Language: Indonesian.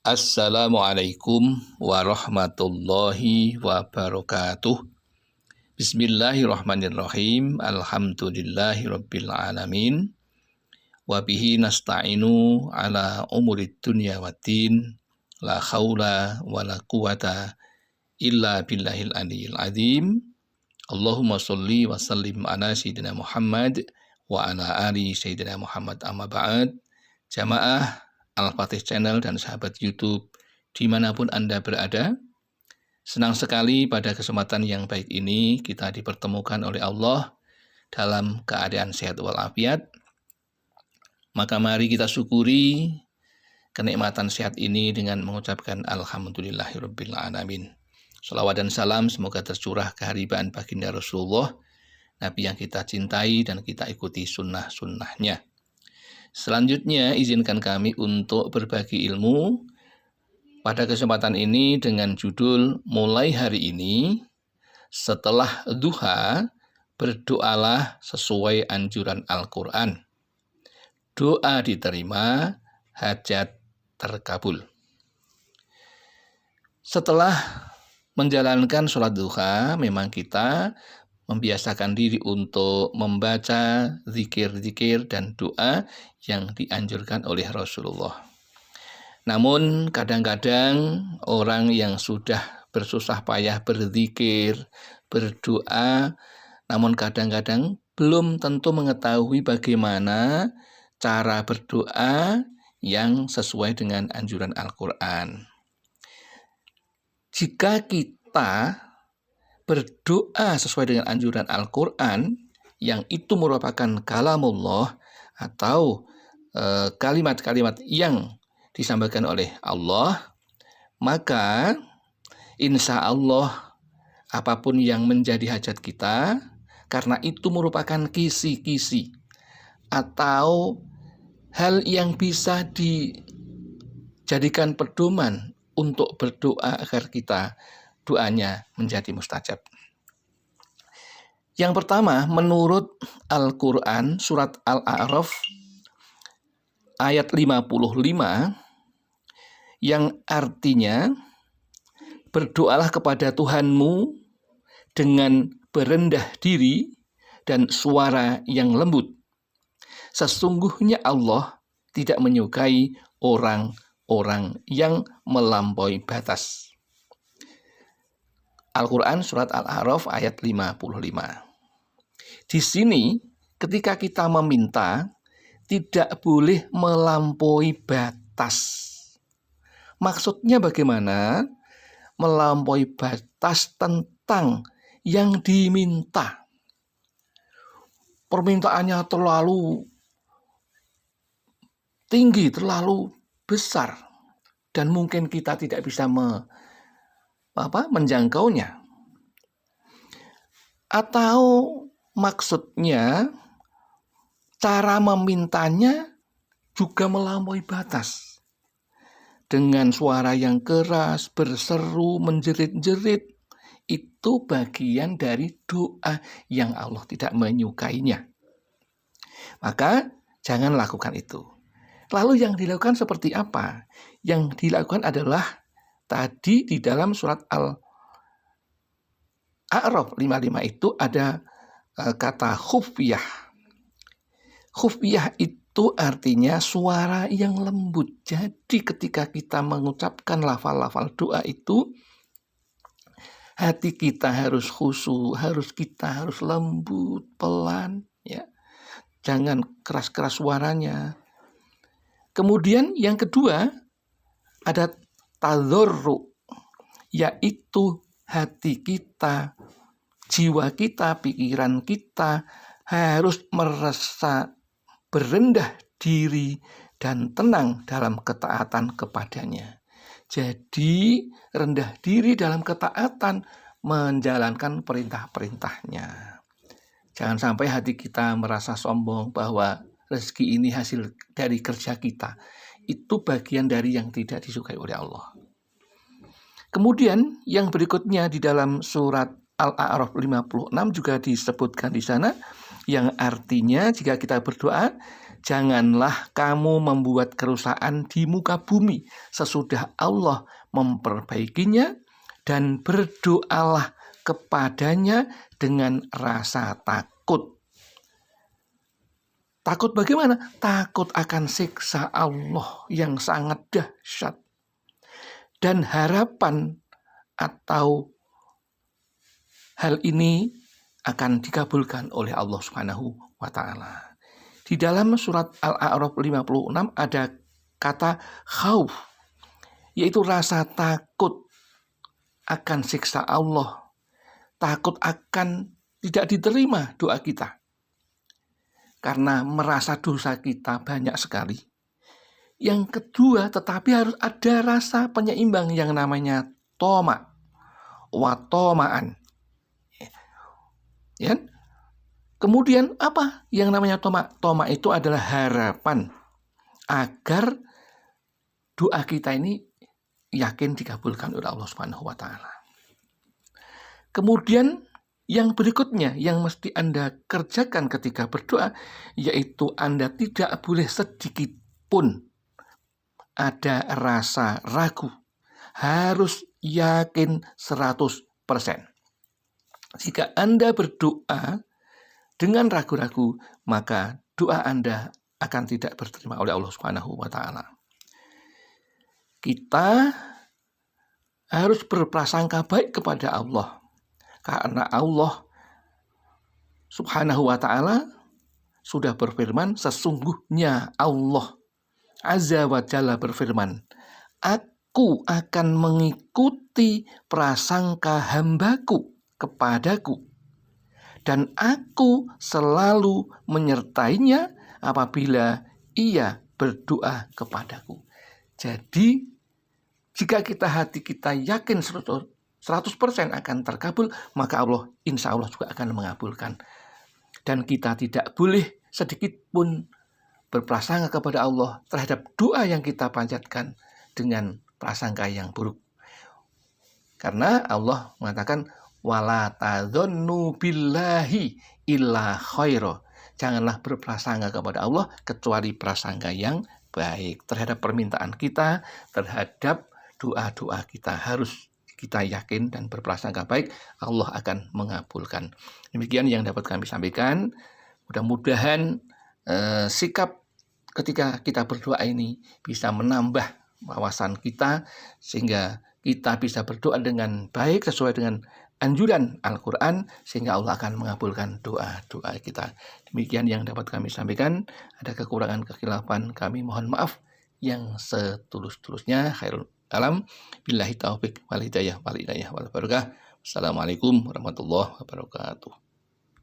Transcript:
Assalamualaikum warahmatullahi wabarakatuh. Bismillahirrahmanirrahim. Alhamdulillahirabbil alamin. Wa bihi nasta'inu ala umurid dunya waddin. La haula wala quwata illa billahil aliyyil azim. Allahumma sholli wa sallim ala sayyidina Muhammad wa ala ali sayyidina Muhammad, amma ba'd. Jamaah Al-Fatih Channel dan sahabat YouTube dimanapun Anda berada, senang sekali pada kesempatan yang baik ini kita dipertemukan oleh Allah dalam keadaan sehat walafiat. Maka mari kita syukuri kenikmatan sehat ini dengan mengucapkan Alhamdulillahirabbil alamin. Shalawat dan salam semoga tercurah keharibaan baginda Rasulullah, Nabi yang kita cintai dan kita ikuti sunnah-sunnahnya. Selanjutnya izinkan kami untuk berbagi ilmu pada kesempatan ini dengan judul mulai hari ini setelah duha berdoalah sesuai anjuran Al-Quran. Doa diterima, hajat terkabul. Setelah menjalankan sholat duha, memang kita membiasakan diri untuk membaca zikir-zikir dan doa yang dianjurkan oleh Rasulullah. Namun kadang-kadang orang yang sudah bersusah payah berzikir, berdoa, namun kadang-kadang belum tentu mengetahui bagaimana cara berdoa yang sesuai dengan anjuran Al-Quran. Jika kita berdoa sesuai dengan anjuran Al-Quran, yang itu merupakan kalamullah atau kalimat-kalimat yang disampaikan oleh Allah, maka insya Allah apapun yang menjadi hajat kita, karena itu merupakan kisi-kisi atau hal yang bisa dijadikan pedoman untuk berdoa agar kita doanya menjadi mustajab. Yang pertama, menurut Al-Quran surat Al-A'raf ayat 55 yang artinya, berdoalah kepada Tuhanmu dengan berendah diri dan suara yang lembut. Sesungguhnya Allah tidak menyukai orang-orang yang melampaui batas. Al-Quran surat Al-A'raf ayat 55. Di sini ketika kita meminta tidak boleh melampaui batas. Maksudnya bagaimana? Melampaui batas tentang yang diminta. Permintaannya terlalu tinggi, terlalu besar, dan mungkin kita tidak bisa menjangkaunya. Atau maksudnya cara memintanya juga melampaui batas. Dengan suara yang keras, berseru, menjerit-jerit, itu bagian dari doa yang Allah tidak menyukainya. Maka jangan lakukan itu. Lalu yang dilakukan seperti apa? Yang dilakukan adalah tadi di dalam surat Al-A'raf 55 itu ada kata khufyah. Khufyah itu artinya suara yang lembut. Jadi ketika kita mengucapkan lafal-lafal doa itu, hati kita harus khusyuk, kita harus lembut, pelan, ya. Jangan keras-keras suaranya. Kemudian yang kedua ada tadzarru, yaitu hati kita, jiwa kita, pikiran kita harus merasa berendah diri dan tenang dalam ketaatan kepadanya. Jadi rendah diri dalam ketaatan menjalankan perintah-perintahnya. Jangan sampai hati kita merasa sombong bahwa rezeki ini hasil dari kerja kita. Itu bagian dari yang tidak disukai oleh Allah. Kemudian yang berikutnya di dalam surat Al-A'raf 56 juga disebutkan di sana, yang artinya jika kita berdoa janganlah kamu membuat kerusakan di muka bumi sesudah Allah memperbaikinya, dan berdoalah kepadanya dengan rasa takut. Takut bagaimana? Takut akan siksa Allah yang sangat dahsyat. Dan harapan atau hal ini akan dikabulkan oleh Allah Subhanahu wa Ta'ala. Di dalam surat Al-A'raf 56 ada kata khauf, yaitu rasa takut akan siksa Allah, takut akan tidak diterima doa kita karena merasa dosa kita banyak sekali. Yang kedua, tetapi harus ada rasa penyeimbang yang namanya toma wa tomaan. Ya. Kemudian apa yang namanya toma? Toma itu adalah harapan agar doa kita ini yakin dikabulkan oleh Allah Subhanahu wa Ta'ala. Kemudian yang berikutnya yang mesti Anda kerjakan ketika berdoa, yaitu Anda tidak boleh sedikit pun ada rasa ragu. Harus yakin 100%. Jika Anda berdoa dengan ragu-ragu, maka doa Anda akan tidak diterima oleh Allah Subhanahu wa Ta'ala. Kita harus berprasangka baik kepada Allah, karena Allah Subhanahu wa Ta'ala sudah berfirman, sesungguhnya Allah Azza wa Jalla berfirman, aku akan mengikuti prasangka hambaku kepadaku, dan aku selalu menyertainya apabila ia berdoa kepadaku. Jadi, jika hati kita yakin 100% akan terkabul, maka Allah, insya Allah juga akan mengabulkan. Dan kita tidak boleh sedikit pun berprasangka kepada Allah terhadap doa yang kita panjatkan dengan prasangka yang buruk. Karena Allah mengatakan, wala tadzunnu billahi illa khaira. Janganlah berprasangka kepada Allah kecuali prasangka yang baik terhadap permintaan kita, terhadap doa-doa kita. Harus kita yakin dan berprasangka baik, Allah akan mengabulkan. Demikian yang dapat kami sampaikan. Mudah-mudahan sikap ketika kita berdoa ini bisa menambah wawasan kita, sehingga kita bisa berdoa dengan baik sesuai dengan anjuran Al-Quran, sehingga Allah akan mengabulkan doa-doa kita. Demikian yang dapat kami sampaikan. Ada kekurangan kekhilafan, kami mohon maaf yang setulus-tulusnya. Khairul alam, billahi taufiq wal hidayah wal barakah. Assalamualaikum warahmatullahi wabarakatuh.